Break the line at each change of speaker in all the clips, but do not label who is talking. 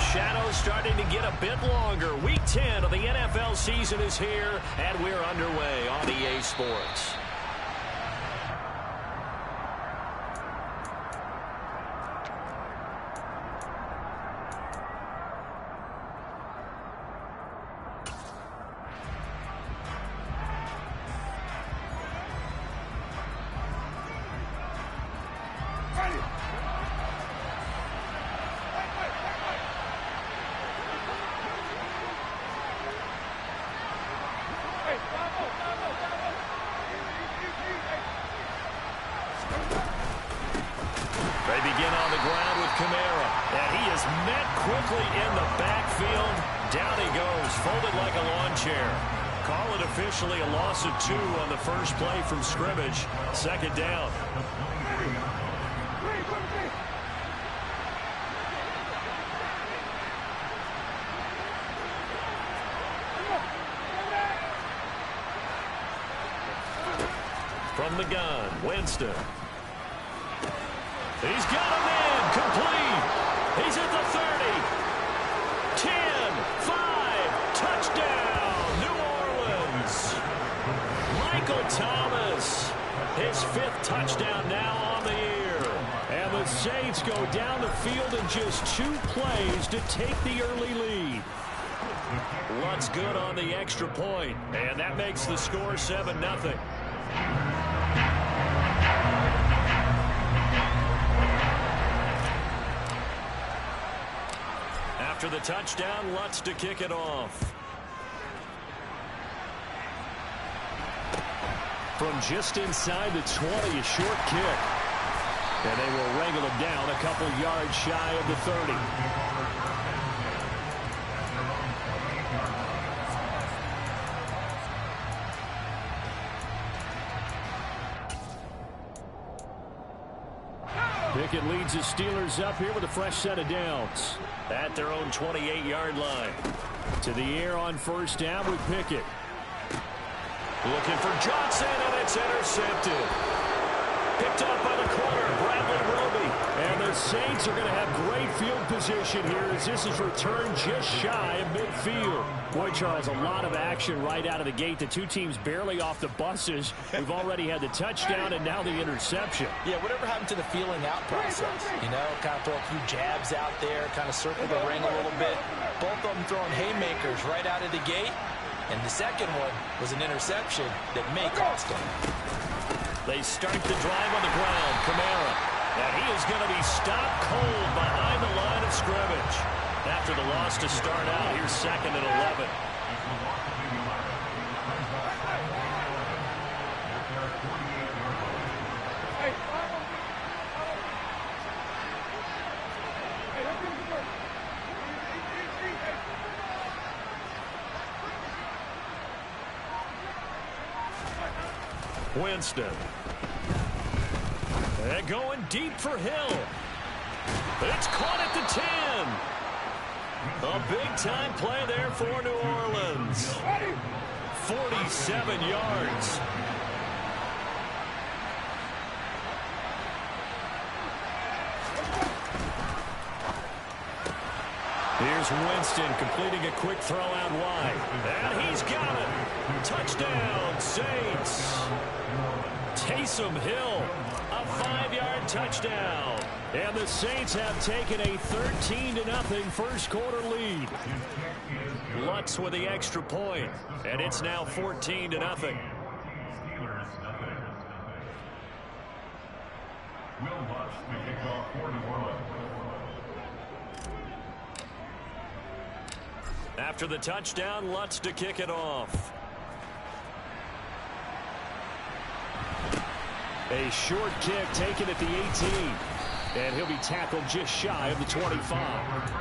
shadows starting to get a bit longer. Week 10 of the NFL season is here, and we're underway on EA Sports.
Officially a loss of 2 on the first play from scrimmage. Second down. From the gun, Winston. He's got a man complete. He's at the 30. 10, 5, touchdown, New Orleans. Michael Thomas, his 5th touchdown now on the year. And the Saints go down the field in just 2 plays to take the early lead. Lutt's good on the extra point, and that makes the score 7-0. After the touchdown, Lutz to kick it off. From just inside the 20, a short kick. And they will wrangle him down a couple yards shy of the 30. Pickett leads his Steelers up here with a fresh set of downs at their own 28-yard line. To the air on first down with Pickett. Looking for Johnson, and it's intercepted. Picked up by the corner, Bradley Roby. And the Saints are going to have great field position here as this is returned just shy of midfield. Boy, Charles, a lot of action right out of the gate. The two teams barely off the buses. We've already had the touchdown and now the interception.
Yeah, whatever happened to the feeling out process? You know, kind of throw a few jabs out there, kind of circle the ring a little bit. Both of them throwing haymakers right out of the gate. And the second one was an interception that may cost them.
They start the drive on the ground. Kamara. And he is going to be stopped cold behind the line of scrimmage. After the loss to start out, here's 2nd and 11. Winston. And going deep for Hill. It's caught at the 10. A big-time play there for New Orleans. 47 yards. Here's Winston completing a quick throw out wide. And he's got it. Touchdown, Saints. Taysom Hill, a 5-yard touchdown. And the Saints have taken a 13-0 first quarter lead. Lutz with the extra point, and it's now 14-0. After the touchdown, Lutz to kick it off. A short kick taken at the 18. And he'll be tackled just shy of the 25.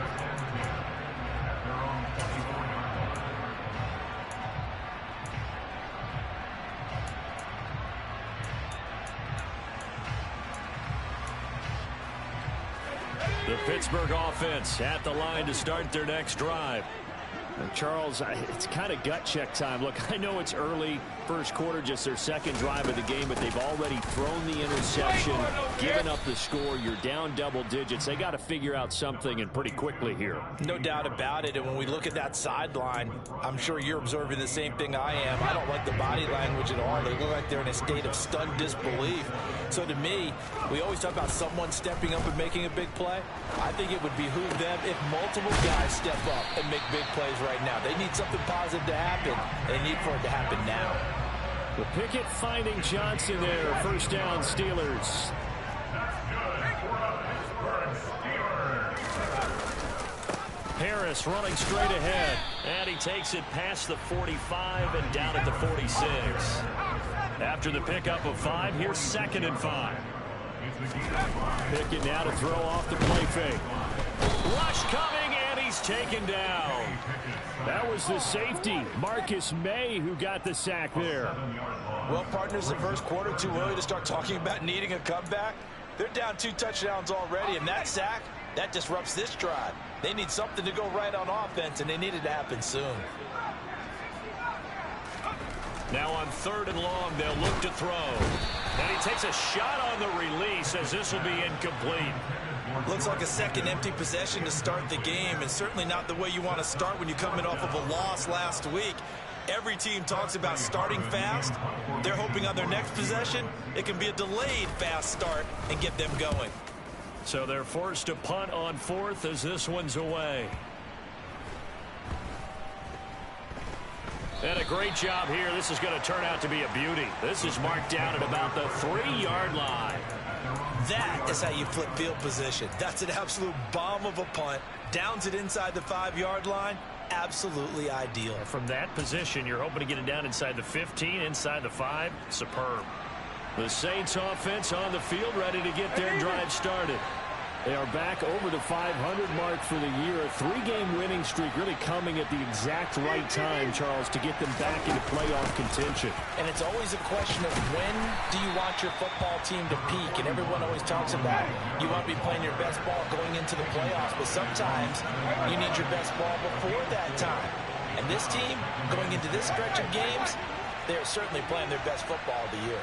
The Pittsburgh offense at the line to start their next drive.
Charles, it's kind of gut check time. Look, I know it's early, first quarter, just their second drive of the game, but they've already thrown the interception, given up the score. You're down double digits. They got to figure out something, and pretty quickly here.
No doubt about it. And when we look at that sideline, I'm sure you're observing the same thing I am. I don't like the body language at all. They look like they're in a state of stunned disbelief. So to me, we always talk about someone stepping up and making a big play. I think it would behoove them if multiple guys step up and make big plays right now. They need something positive to happen, and they need for it to happen now.
The Pickett finding Johnson there. First down, Steelers. Harris running straight ahead. And he takes it past the 45 and down at the 46. After the pickup of 5, here's 2nd and 5. Pickett now to throw off the play fake. Rush coming, and he's taken down. That was the safety, Marcus May, who got the sack there.
Well, partners, the first quarter, too early to start talking about needing a comeback. They're down 2 touchdowns already, and that sack, that disrupts this drive. They need something to go right on offense, and they need it to happen soon.
Now on 3rd and long, they'll look to throw. And he takes a shot on the release as this will be incomplete.
Looks like a second empty possession to start the game, and certainly not the way you want to start when you're coming off of a loss last week. Every team talks about starting fast. They're hoping on their next possession, it can be a delayed fast start and get them going.
So they're forced to punt on 4th as this one's away. And a great job here. This is going to turn out to be a beauty. This is marked down at about the 3-yard line.
That is how you flip field position. That's an absolute bomb of a punt. Downs it inside the 5-yard line. Absolutely ideal.
From that position, you're hoping to get it down inside the 15, inside the 5. Superb. The Saints offense on the field, ready to get their drive started. They are back over the 500 mark for the year. A 3-game winning streak really coming at the exact right time, Charles, to get them back into playoff contention.
And it's always a question of when do you want your football team to peak? And everyone always talks about you want to be playing your best ball going into the playoffs, but sometimes you need your best ball before that time. And this team, going into this stretch of games, they're certainly playing their best football of the year.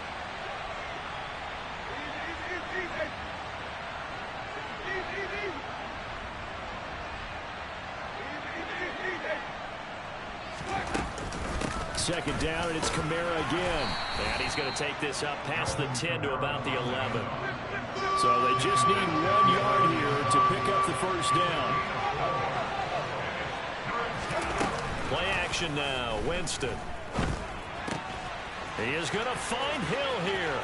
Second down, and it's Kamara again.
And he's going to take this up past the 10 to about the 11.
So they just need 1 yard here to pick up the first down.
Play action now. Winston. He is going to find Hill here.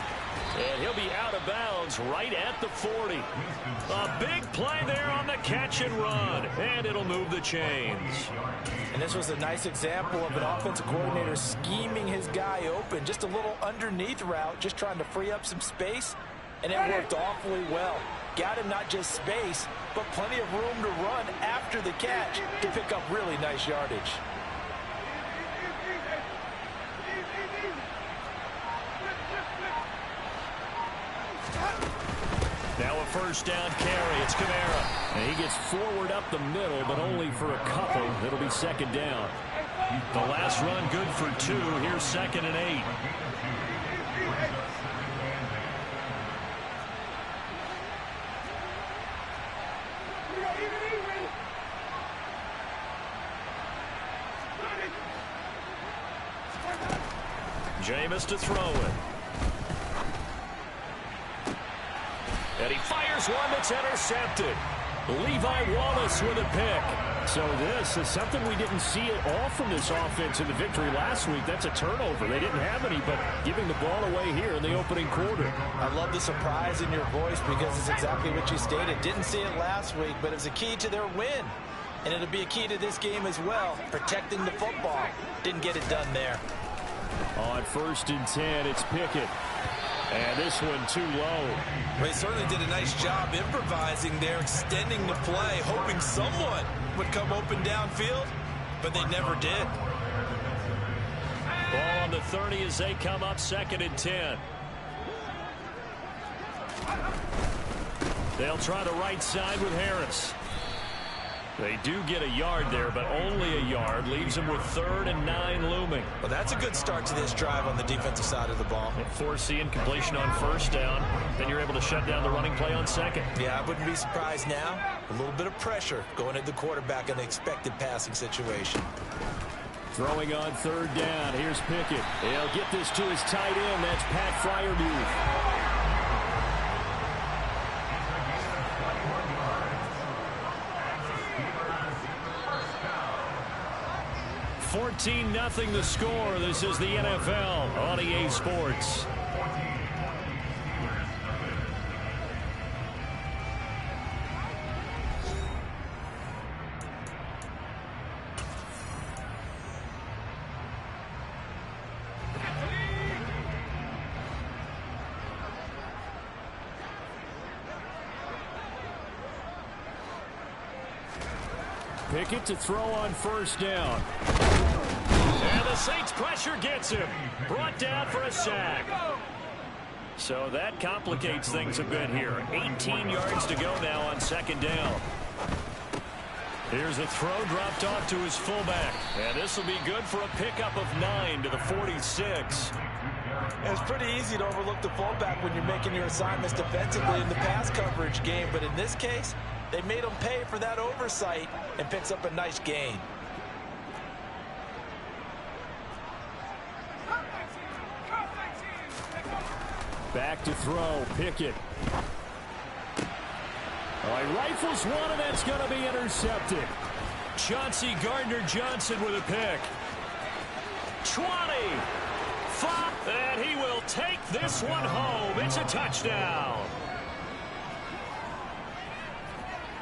And he'll be out of bounds right at the 40. A big play there on the catch and run. And it'll move the chains.
And this was a nice example of an offensive coordinator scheming his guy open. Just a little underneath route, just trying to free up some space. And it worked awfully well. Got him not just space, but plenty of room to run after the catch to pick up really nice yardage.
Now a first down carry. It's Kamara.
And he gets forward up the middle, but only for a couple. It'll be second down.
The last run good for 2. Here's 2nd and 8. Jameis to throw it. And he fires one that's intercepted. Levi Wallace with a pick.
So this is something we didn't see at all from this offense in the victory last week. That's a turnover. They didn't have any, but giving the ball away here in the opening quarter.
I love the surprise in your voice because it's exactly what you stated. Didn't see it last week, but it's a key to their win. And it'll be a key to this game as well, protecting the football. Didn't get it done there.
On 1st and 10, it's Pickett. And this one too low.
Well, he certainly did a nice job improvising there, extending the play, hoping someone would come open downfield, but they never did.
Ball on the 30 as they come up 2nd and 10. They'll try the right side with Harris. They do get a yard there, but only a yard. Leaves them with 3rd and 9 looming.
Well, that's a good start to this drive on the defensive side of the ball.
Foreseeing completion on 1st down. Then you're able to shut down the running play on 2nd.
Yeah, I wouldn't be surprised now. A little bit of pressure going at the quarterback in the expected passing situation.
Throwing on 3rd down. Here's Pickett. He'll get this to his tight end. That's Pat Fryermuth. 14-0 the score. This is the NFL on EA Sports. Pickett to throw on 1st down.
And the Saints pressure gets him. Brought down for a sack. So that complicates things a bit here. 18 yards to go now on 2nd down. Here's a throw dropped off to his fullback. And this will be good for a pickup of 9 to the 46.
It's pretty easy to overlook the fullback when you're making your assignments defensively in the pass coverage game. But in this case, they made him pay for that oversight and picks up a nice gain.
Back to throw. Pickett. All right, rifles one, and that's going to be intercepted.
Chauncey Gardner-Johnson with a pick. 20. 5. And he will take this one home. It's a touchdown.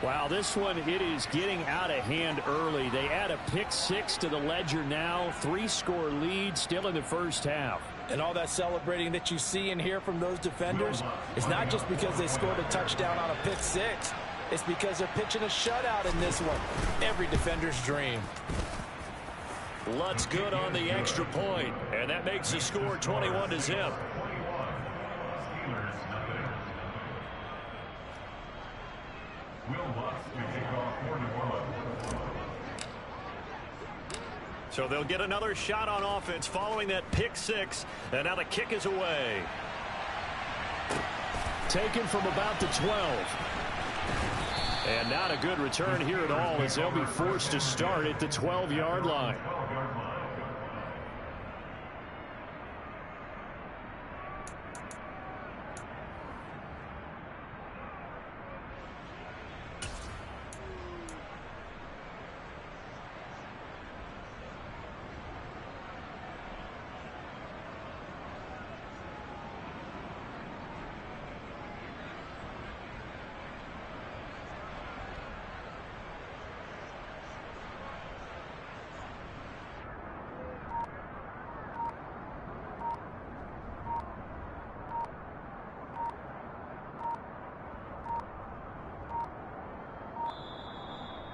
Wow, this one, it is getting out of hand early. They add a pick 6 to the ledger now. 3-score lead still in the 1st half.
And all that celebrating that you see and hear from those defenders is not just because they scored a touchdown on a pick 6. It's because they're pitching a shutout in this one. Every defender's dream.
Lutt's good on the extra point, and that makes the score 21-0. So they'll get another shot on offense following that pick 6, and now the kick is away.
Taken from about the 12.
And not a good return here at all, as they'll be forced to start at the 12-yard line.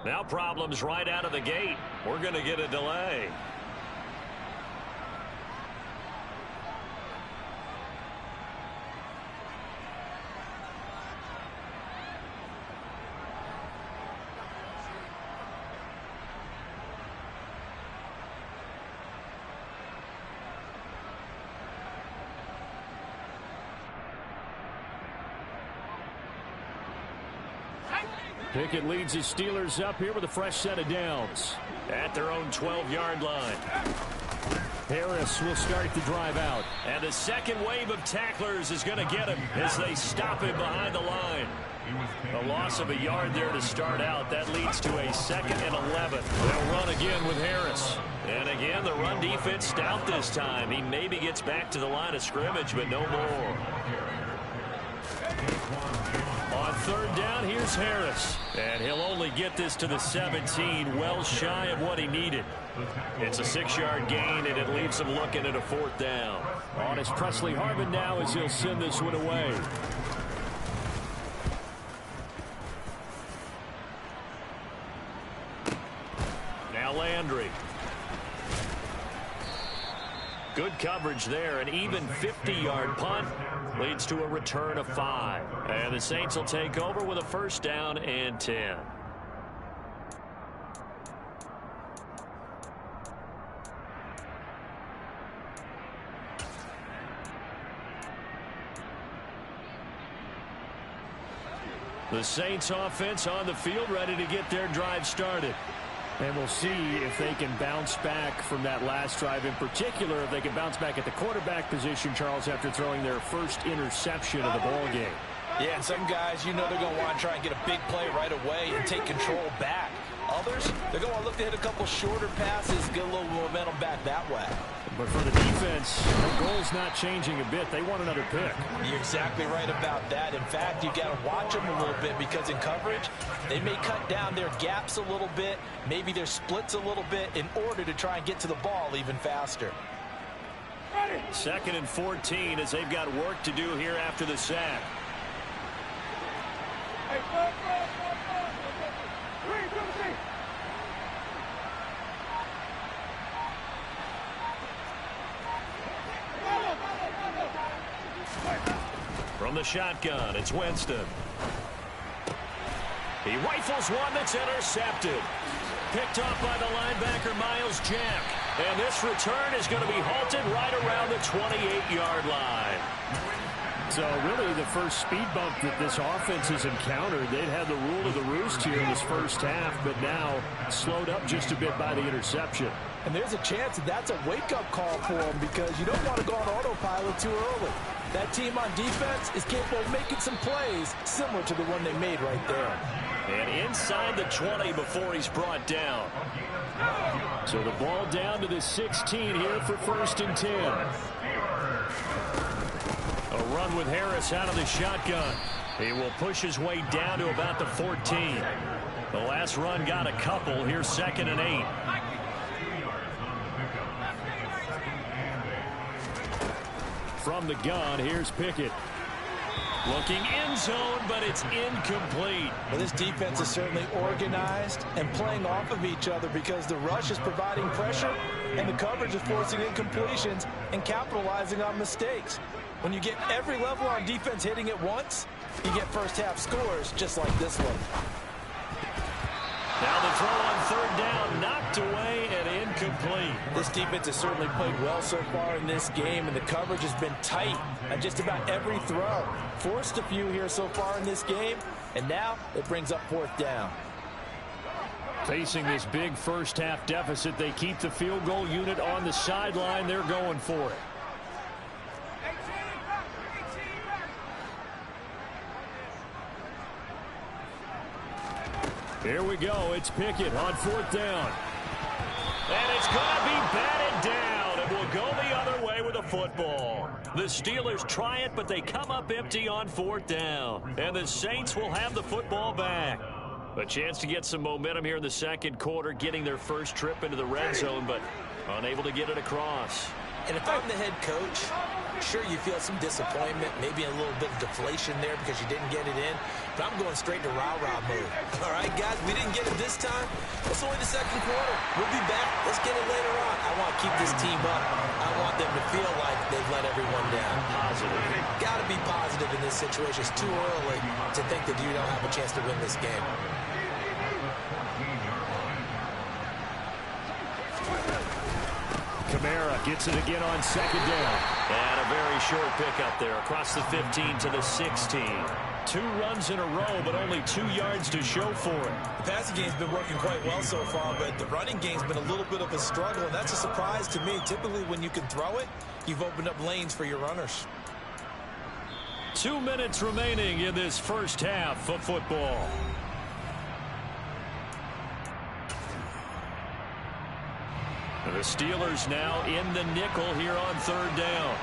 Now problems right out of the gate. We're going to get a delay.
Pickett leads his Steelers up here with a fresh set of downs.
At their own 12-yard line.
Harris will start the drive out.
And the second wave of tacklers is going to get him as they stop him behind the line. A loss of a yard there to start out. That leads to a 2nd and 11. They'll run again with Harris. And again, the run defense stout this time. He maybe gets back to the line of scrimmage, but no more. On 3rd down, here's Harris. And he'll only get this to the 17, well shy of what he needed. It's a 6-yard gain, and it leaves him looking at a 4th down.
On is Presley Harvin now as he'll send this one away.
Now Landry. Good coverage there. An even 50-yard punt leads to a return of 5. And the Saints will take over with a 1st down and 10. The Saints offense on the field, ready to get their drive started.
And we'll see if they can bounce back from that last drive. In particular, if they can bounce back at the quarterback position, Charles, after throwing their first interception of the ball game.
Yeah, and some guys, you know they're going to want to try and get a big play right away and take control back. Others, they're going to look to hit a couple shorter passes, get a little momentum back that way.
But for the defense, the goal's not changing a bit. They want another pick.
You're exactly right about that. In fact, you got to watch them a little bit because in coverage, they may cut down their gaps a little bit, maybe their splits a little bit in order to try and get to the ball even faster.
2nd and 14 as they've got work to do here after the sack. From the shotgun, it's Winston. He rifles one that's intercepted. Picked off by the linebacker, Miles Jack. And this return is going to be halted right around the 28-yard line.
So really the first speed bump that this offense has encountered, they'd had the rule of the roost here in this first half, but now slowed up just a bit by the interception.
And there's a chance that that's a wake-up call for them because you don't want to go on autopilot too early. That team on defense is capable of making some plays similar to the one they made right there.
And inside the 20 before he's brought down.
So the ball down to the 16 here for 1st and 10.
A run with Harris out of the shotgun. He will push his way down to about the 14. The last run got a couple. Here's 2nd and 8.
From the gun, here's Pickett.
Looking end zone, but it's incomplete.
Well, this defense is certainly organized and playing off of each other because the rush is providing pressure and the coverage is forcing incompletions and capitalizing on mistakes. When you get every level on defense hitting at once, you get first half scores just like this one.
Now the throw on 3rd down, knocked away and incomplete.
This defense has certainly played well so far in this game, and the coverage has been tight on just about every throw. Forced a few here so far in this game, and now it brings up 4th down.
Facing this big first half deficit, they keep the field goal unit on the sideline. They're going for it. Here we go. It's Pickett on 4th down.
And it's going to be batted down. It will go the other way with a football. The Steelers try it, but they come up empty on 4th down. And the Saints will have the football back. A chance to get some momentum here in the 2nd quarter, getting their first trip into the red zone, but unable to get it across.
And if I'm the head coach, sure you feel some disappointment, maybe a little bit of deflation there because you didn't get it in, but I'm going straight to rah-rah mode. All right, guys, we didn't get it this time. It's only the 2nd quarter. We'll be back. Let's get it later on. I want to keep this team up. I want them to feel like they've let everyone down.
Positive.
Got to be positive in this situation. It's too early to think that you don't have a chance to win this game.
Kamara gets it again on 2nd down.
And a very short pickup there across the 15 to the 16. 2 runs in a row, but only 2 yards to show for it.
The passing game's been working quite well so far, but the running game's been a little bit of a struggle, and that's a surprise to me. Typically, when you can throw it, you've opened up lanes for your runners.
2 minutes remaining in this first half of football. The Steelers now in the nickel here on 3rd down.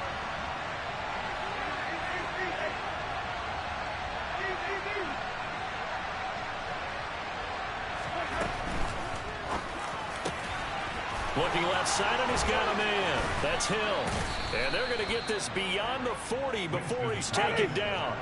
Looking left side, and he's got a man. That's Hill. And they're going to get this beyond the 40 before he's taken down.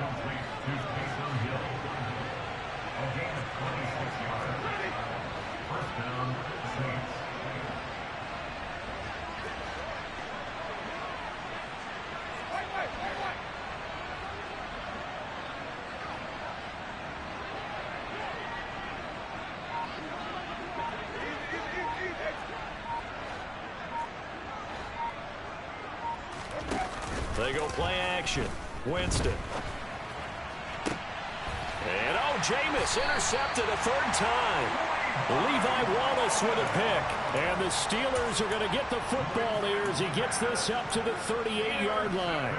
They go play action. Winston. And oh, Jameis intercepted a third time. Levi Wallace with a pick. And the Steelers are going to get the football here as he gets this up to the 38-yard line.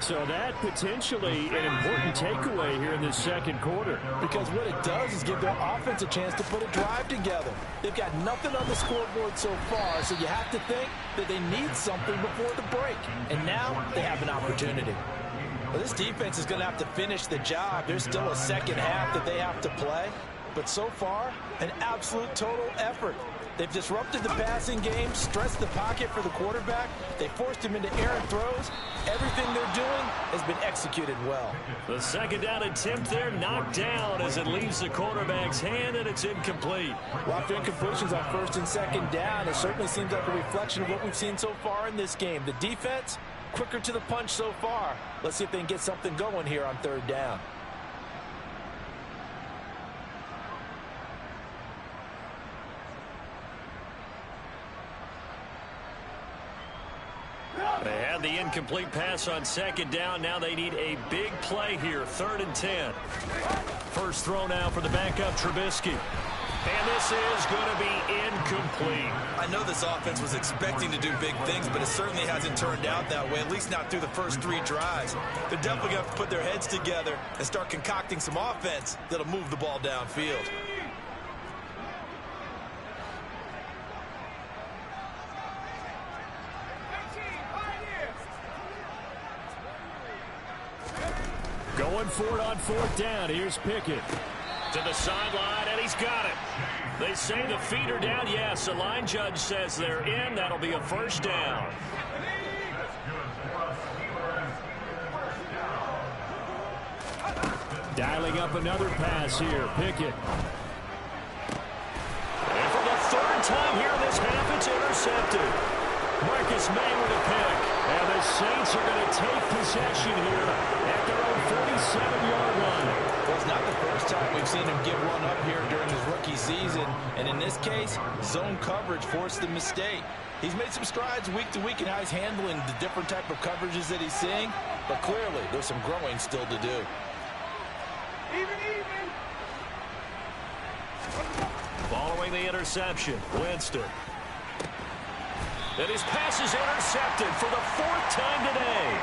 So that potentially an important takeaway here in this second quarter.
Because what it does is give their offense a chance to put a drive together. They've got nothing on the scoreboard so far, so you have to think that they need something before the break. And now they have an opportunity. Well, this defense is going to have to finish the job. There's still a second half that they have to play. But so far, an absolute total effort. They've disrupted the passing game, stressed the pocket for the quarterback. They forced him into errant throws. Everything they're doing has been executed well.
The second down attempt there knocked down as it leaves the quarterback's hand, and it's incomplete.
Well, after incompletions on first and second down, it certainly seems like a reflection of what we've seen so far in this game. The defense, quicker to the punch so far. Let's see if they can get something going here on third down.
They had the incomplete pass on second down. Now they need a big play here. 3rd and 10. First throw now for the backup Trubisky. And this is going to be incomplete.
I know this offense was expecting to do big things, but it certainly hasn't turned out that way, at least not through the first 3 drives. They're definitely going to have to put their heads together and start concocting some offense that'll move the ball downfield.
Going for it on 4th down. Here's Pickett. To the sideline, and he's got it. They say the feet are down. Yes, the line judge says they're in. That'll be a first down. Dialing up another pass here. Pickett. And for the 3rd time here in this half, it's intercepted. Marcus May with a pick. And the Saints are going to take possession here at their own 47-yard line.
Well, it's not the first time we've seen him give one up here during his rookie season. And in this case, zone coverage forced the mistake. He's made some strides week to week in how he's handling the different type of coverages that he's seeing. But clearly, there's some growing still to do.
Following the interception, Winston. And his pass is intercepted for the 4th time today.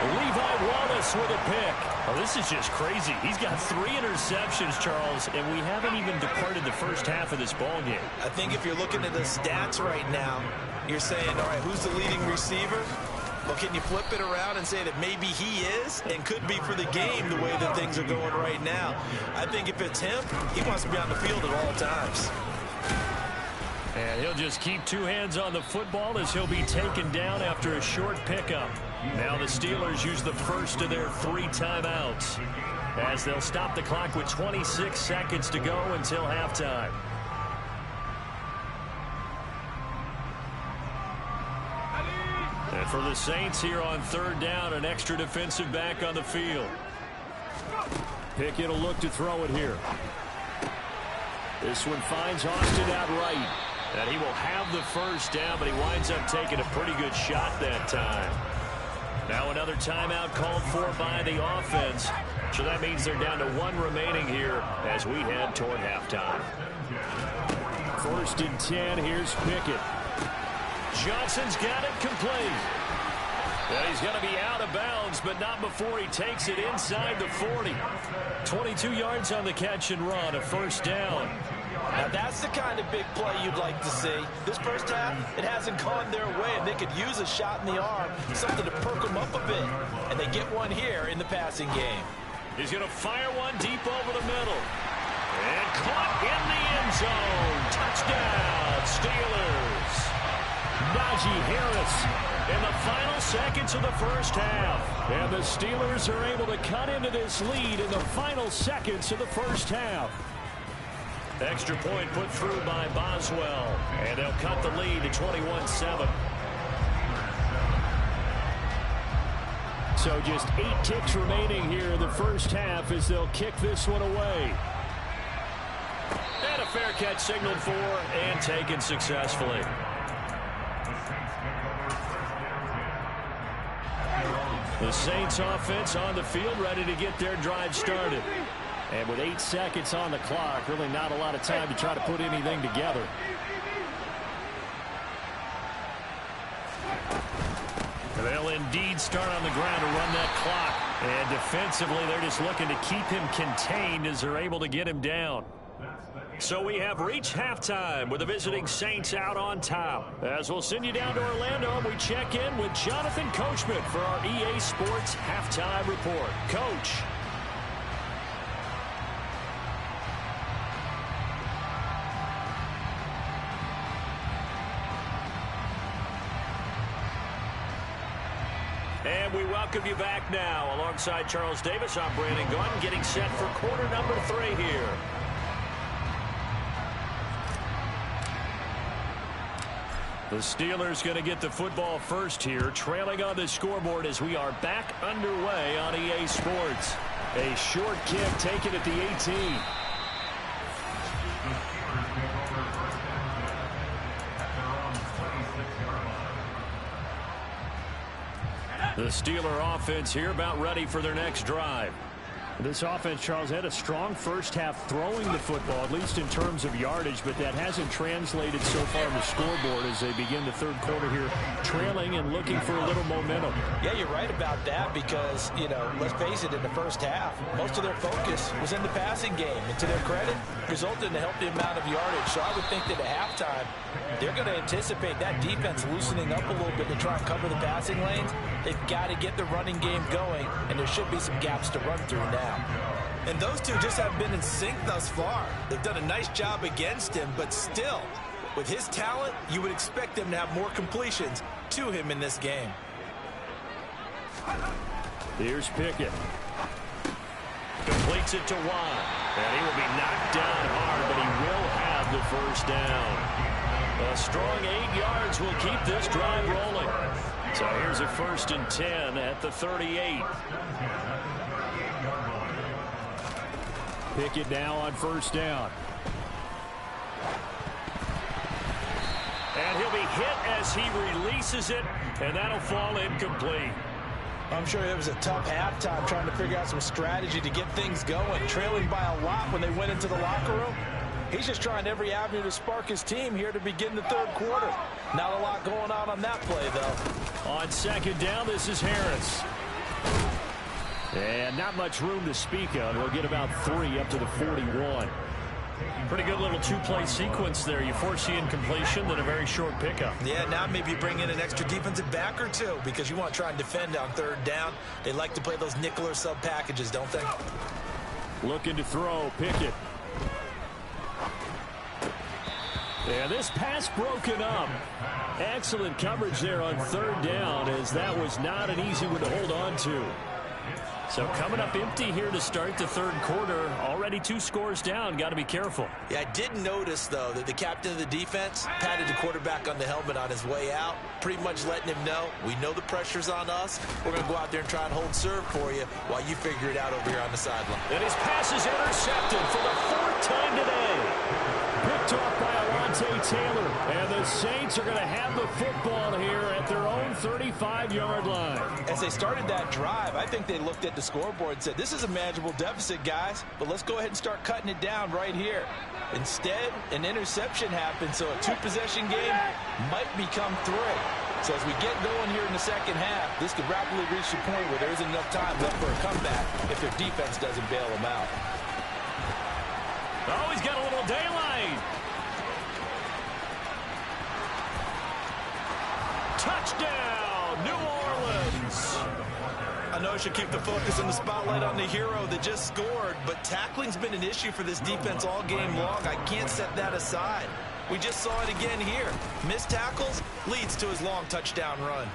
Levi Wallace with a pick. Oh, this is just crazy. He's got 3 interceptions, Charles, and we haven't even departed the first half of this ballgame.
I think if you're looking at the stats right now, you're saying, all right, who's the leading receiver? Well, can you flip it around and say that maybe he is and could be for the game the way that things are going right now? I think if it's him, he wants to be on the field at all times.
And he'll just keep 2 hands on the football as he'll be taken down after a short pickup. Now the Steelers use the first of their 3 timeouts as they'll stop the clock with 26 seconds to go until halftime. And for the Saints here on 3rd down, an extra defensive back on the field. Pickett will look to throw it here. This one finds Austin outright. And he will have the first down, but he winds up taking a pretty good shot that time. Now another timeout called for by the offense. So that means they're down to 1 remaining here as we head toward halftime. 1st and 10, here's Pickett. Johnson's got it complete. And he's going to be out of bounds, but not before he takes it inside the 40. 22 yards on the catch and run, a first down.
Now that's the kind of big play you'd like to see. This first half, it hasn't gone their way, and they could use a shot in the arm, something to perk them up a bit. And they get one here in the passing game.
He's going to fire one deep over the middle. And caught in the end zone. Touchdown, Steelers. Najee Harris in the final seconds of the first half. And the Steelers are able to cut into this lead in the final seconds of the first half. Extra point put through by Boswell. And they'll cut the lead to 21-7. So just 8 ticks remaining here in the first half as they'll kick this one away. And a fair catch signaled for and taken successfully. The Saints offense on the field ready to get their drive started.
And with 8 seconds on the clock, really not a lot of time to try to put anything together. They'll indeed start on the ground to run that clock. And defensively, they're just looking to keep him contained as they're able to get him down. So we have reached halftime with the visiting Saints out on top. As we'll send you down to Orlando, we check in with Jonathan Coachman for our EA Sports Halftime Report. Coach. And we welcome you back now. Alongside Charles Davis, I'm Brandon Gunn, getting set for quarter number 3 here. The Steelers going to get the football first here, trailing on the scoreboard as we are back underway on EA Sports. A short kick taken at the 18. The Steeler offense here about ready for their next drive. This offense, Charles, had a strong first half throwing the football, at least in terms of yardage, but that hasn't translated so far on the scoreboard as they begin the third quarter here, trailing and looking for a little momentum.
Yeah, you're right about that because, you know, let's face it, in the first half, most of their focus was in the passing game. And to their credit, resulted in a healthy amount of yardage. So I would think that at halftime, they're going to anticipate that defense loosening up a little bit to try and cover the passing lanes. They've got to get the running game going, and there should be some gaps to run through now.
And those two just haven't been in sync thus far. They've done a nice job against him, but still, with his talent, you would expect them to have more completions to him in this game.
Here's Pickett.
Completes it to Watt. And he will be knocked down hard, but he will have the first down. A strong 8 yards will keep this drive rolling. So here's a 1st and 10 at the 38.
Pickett now on first down.
And he'll be hit as he releases it, and that'll fall incomplete.
I'm sure it was a tough halftime trying to figure out some strategy to get things going. Trailing by a lot when they went into the locker room. He's just trying every avenue to spark his team here to begin the third quarter. Not a lot going on that play, though.
On second down, this is Harris. And not much room to speak of. We'll get about 3 up to the 41.
Pretty good little 2-play sequence there. You force the incompletion, then a very short pickup.
Yeah, now maybe you bring in an extra defensive back or two because you want to try and defend on third down. They like to play those nickel or sub packages, don't they?
Looking to throw, Pickett. And this pass broken up. Excellent coverage there on third down, as that was not an easy one to hold on to. So coming up empty here to start the third quarter. Already 2 scores down. Got to be careful.
Yeah, I did notice, though, that the captain of the defense patted the quarterback on the helmet on his way out, pretty much letting him know, we know the pressure's on us. We're going to go out there and try and hold serve for you while you figure it out over here on the sideline.
And his pass is intercepted for the 4th time today.
Picked off by Alontae Taylor. And the Saints are going to have the football here at their own 35-yard line.
As they started that drive, I think they looked at the scoreboard and said, this is a manageable deficit, guys, but let's go ahead and start cutting it down right here. Instead, an interception happened, so a 2-possession game might become 3. So as we get going here in the second half, this could rapidly reach the point where there isn't enough time left for a comeback if their defense doesn't bail them out.
Oh, he's got a little daylight. Touchdown, New Orleans.
I know I should keep the focus and the spotlight on the hero that just scored, but tackling's been an issue for this defense all game long. I can't set that aside. We just saw it again here. Missed tackles leads to his long touchdown run.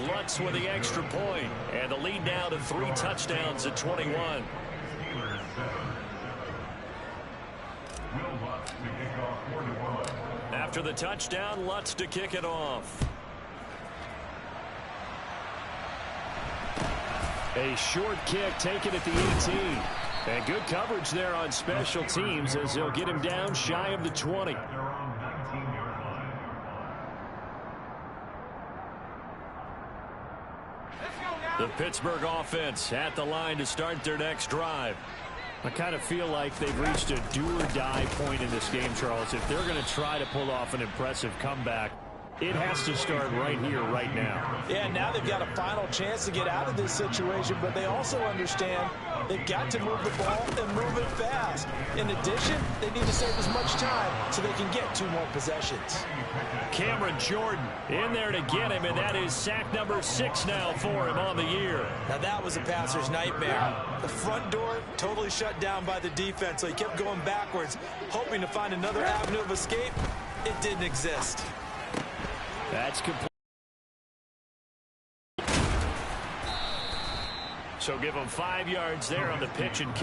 Lutz with the extra point, and the lead now to 3 touchdowns at 21. After the touchdown, Lutz to kick it off.
A short kick taken at the 18. And good coverage there on special teams as they'll get him down shy of the 20.
The Pittsburgh offense at the line to start their next drive.
I kind of feel like they've reached a do-or-die point in this game, Charles. If they're going to try to pull off an impressive comeback, it has to start right here, right now.
Yeah, now they've got a final chance to get out of this situation, but they also understand they've got to move the ball and move it fast. In addition, they need to save as much time so they can get 2 more possessions.
Cameron Jordan in there to get him, and that is sack number 6 now for him on the year.
Now that was a passer's nightmare. The front door totally shut down by the defense, so he kept going backwards, hoping to find another avenue of escape. It didn't exist.
That's complete.
So give him 5 yards there on the pitch and